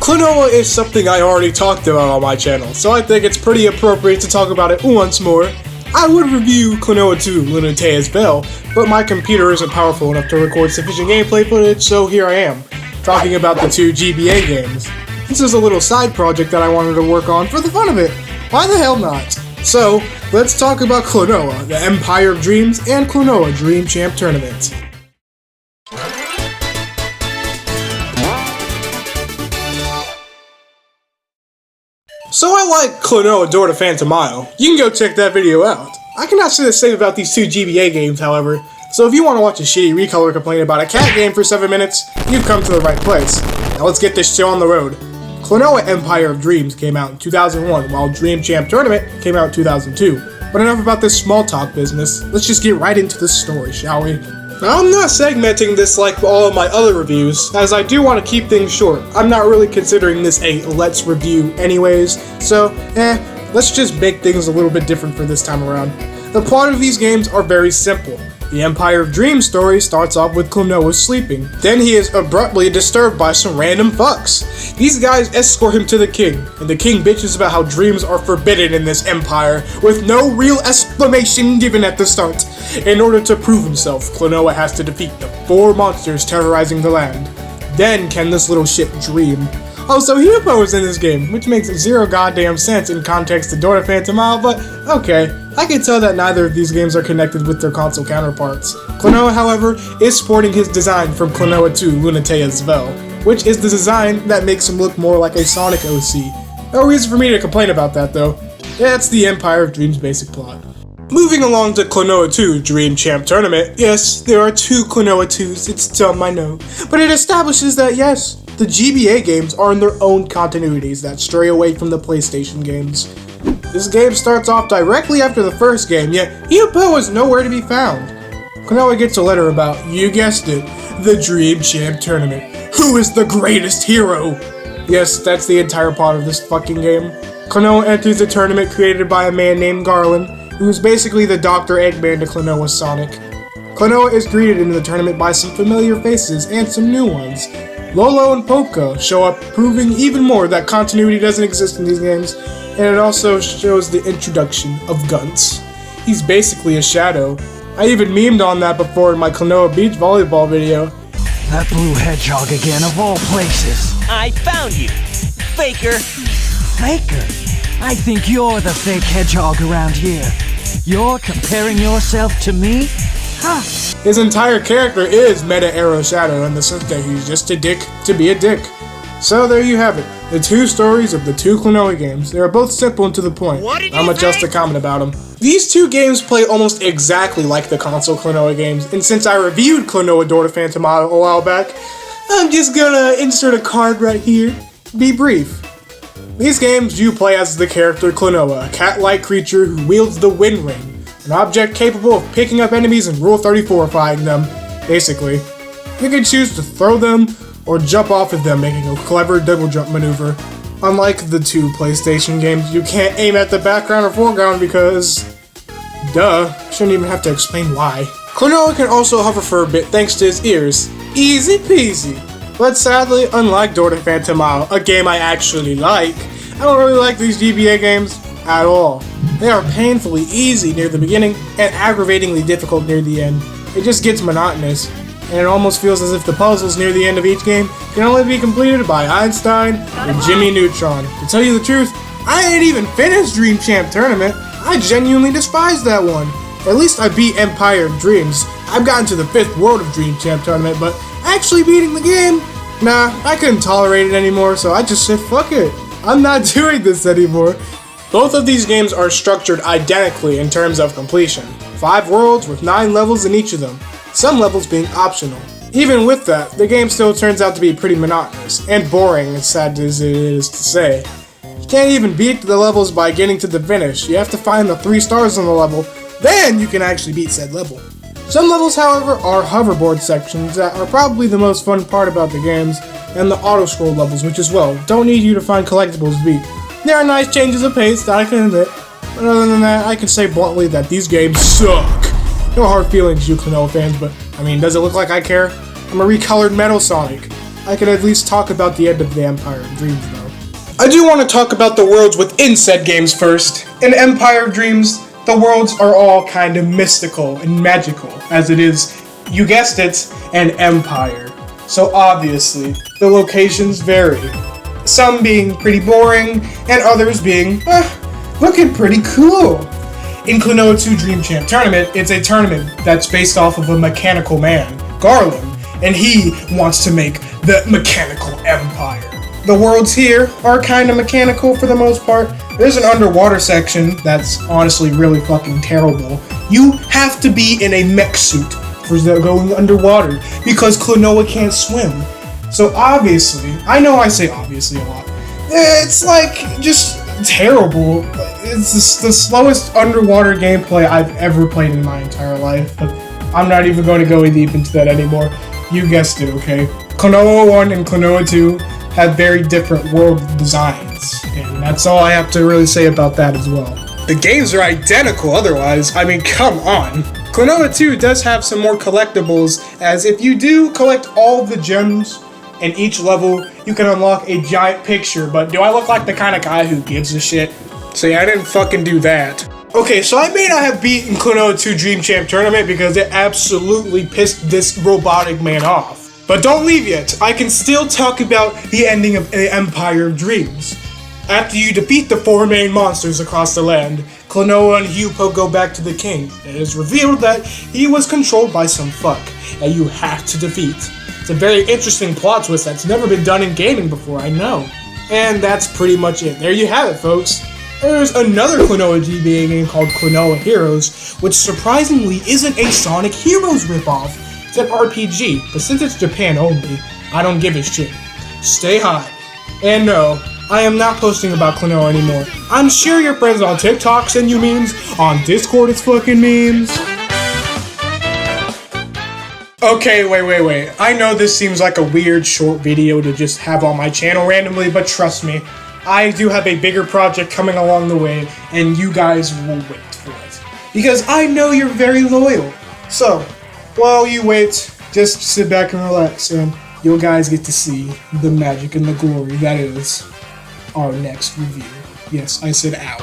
Clinoa is something I already talked about on my channel, so I think it's pretty appropriate to talk about it once more. I would review Klonoa 2 Lunatea's Bell, but my computer isn't powerful enough to record sufficient gameplay footage, so here I am, talking about the two GBA games. This is a little side project that I wanted to work on for the fun of it. Why the hell not? So, let's talk about Klonoa, the Empire of Dreams, and Klonoa Dream Champ Tournament. So I like Klonoa Door to Phantom Isle. You can go check that video out. I cannot say the same about these two GBA games, however, so if you want to watch a shitty recolor complain about a cat game for 7 minutes, you've come to the right place. Now let's get this show on the road. Klonoa Empire of Dreams came out in 2001, while Dream Champ Tournament came out in 2002. But enough about this small talk business, let's just get right into the story, shall we? Now, I'm not segmenting this like all of my other reviews, as I do want to keep things short. I'm not really considering this a let's review anyways, so let's just make things a little bit different for this time around. The plot of these games are very simple. The Empire of Dreams story starts off with Klonoa sleeping. Then he is abruptly disturbed by some random fucks. These guys escort him to the king, and the king bitches about how dreams are forbidden in this empire, with no real explanation given at the start. In order to prove himself, Klonoa has to defeat the 4 monsters terrorizing the land. Then can this little shit dream. Also, Hippo is in this game, which makes zero goddamn sense in context to Door to Phantom Isle, but okay. I can tell that neither of these games are connected with their console counterparts. Klonoa, however, is sporting his design from Klonoa 2 Lunatea's Bell, which is the design that makes him look more like a Sonic OC. No reason for me to complain about that though. That's the Empire of Dreams basic plot. Moving along to Klonoa 2 Dream Champ Tournament, yes, there are 2 Klonoa 2s, it's dumb I know, but it establishes that yes, the GBA games are in their own continuities that stray away from the PlayStation games. This game starts off directly after the first game, yet Hippo is nowhere to be found. Klonoa gets a letter about, you guessed it, the Dream Champ Tournament. Who is the greatest hero? Yes, that's the entire plot of this fucking game. Klonoa enters a tournament created by a man named Garland, who is basically the Dr. Eggman to Klonoa's Sonic. Klonoa is greeted in the tournament by some familiar faces and some new ones. Lolo and Polka show up, proving even more that continuity doesn't exist in these games, and it also shows the introduction of Gunts. He's basically a shadow. I even memed on that before in my Klonoa Beach volleyball video. That blue hedgehog again, of all places. I found you, Faker. Faker? I think you're the fake hedgehog around here. You're comparing yourself to me? Huh. His entire character is Meta Arrow Shadow in the sense that he's just a dick to be a dick. So there you have it, the 2 stories of the 2 Klonoa games. They are both simple and to the point. Not much else to comment about them. These 2 games play almost exactly like the console Klonoa games, and since I reviewed Klonoa Door to Phantom Isle a while back, I'm just gonna insert a card right here. Be brief. These games you play as the character Klonoa, a cat-like creature who wields the Wind Ring, an object capable of picking up enemies and Rule 34-fying them, basically. You can choose to throw them, or jump off of them, making a clever double jump maneuver. Unlike the 2 PlayStation games, you can't aim at the background or foreground because... duh, shouldn't even have to explain why. Klonoa can also hover for a bit thanks to his ears. Easy peasy. But sadly, unlike Door to Phantom Isle, a game I actually like, I don't really like these GBA games at all. They are painfully easy near the beginning and aggravatingly difficult near the end. It just gets monotonous, and it almost feels as if the puzzles near the end of each game can only be completed by Einstein or Jimmy Neutron. To tell you the truth, I ain't even finished Dream Champ Tournament. I genuinely despise that one. At least I beat Empire of Dreams. I've gotten to the 5th world of Dream Champ Tournament, but actually beating the game? Nah, I couldn't tolerate it anymore, so I just said fuck it. I'm not doing this anymore. Both of these games are structured identically in terms of completion. 5 worlds with 9 levels in each of them, some levels being optional. Even with that, the game still turns out to be pretty monotonous, and boring as sad as it is to say. You can't even beat the levels by getting to the finish. You have to find the 3 stars on the level, then you can actually beat said level. Some levels, however, are hoverboard sections that are probably the most fun part about the games, and the auto-scroll levels, which as well don't need you to find collectibles to beat. There are nice changes of pace that I can admit, but other than that, I can say bluntly that these games suck. No hard feelings, you Klonoa fans, but I mean, does it look like I care? I'm a recolored Metal Sonic. I can at least talk about the end of the Empire of Dreams, though. I do want to talk about the worlds within said games first. In Empire of Dreams, the worlds are all kind of mystical and magical, as it is, you guessed it, an empire. So obviously, the locations vary. Some being pretty boring, and others being, looking pretty cool. In Klonoa 2 Dream Champ Tournament, it's a tournament that's based off of a mechanical man, Garland, and he wants to make the mechanical empire. The worlds here are kind of mechanical for the most part. There's an underwater section that's honestly really fucking terrible. You have to be in a mech suit for going underwater because Klonoa can't swim. So obviously, I know I say obviously a lot. It's like just terrible. It's the slowest underwater gameplay I've ever played in my entire life. But I'm not even going to go deep into that anymore. You guessed it, okay? Klonoa 1 and Klonoa 2 have very different world designs, and that's all I have to really say about that as well. The games are identical otherwise, I mean, come on. Klonoa 2 does have some more collectibles, as if you do collect all the gems in each level, you can unlock a giant picture, but do I look like the kind of guy who gives a shit? So yeah, I didn't fucking do that. Okay, so I may not have beaten Klonoa 2 Dream Champ Tournament because it absolutely pissed this robotic man off. But don't leave yet, I can still talk about the ending of the Empire of Dreams. After you defeat the 4 main monsters across the land, Clinoa and Hupo go back to the king. It is revealed that he was controlled by some fuck that you have to defeat. It's a very interesting plot twist that's never been done in gaming before, I know. And that's pretty much it. There you have it, folks. There's another Klonoa GBA game called Klonoa Heroes, which surprisingly isn't a Sonic Heroes ripoff. It's an RPG, but since it's Japan only, I don't give a shit. Stay high. And no, I am not posting about Klonoa anymore. I'm sure your friends on TikTok send you memes, on Discord it's fucking memes. Okay, wait. I know this seems like a weird short video to just have on my channel randomly, but trust me, I do have a bigger project coming along the way, and you guys will wait for it. Because I know you're very loyal. So, while you wait, just sit back and relax, and you guys get to see the magic and the glory that is our next review. Yes, I said ow.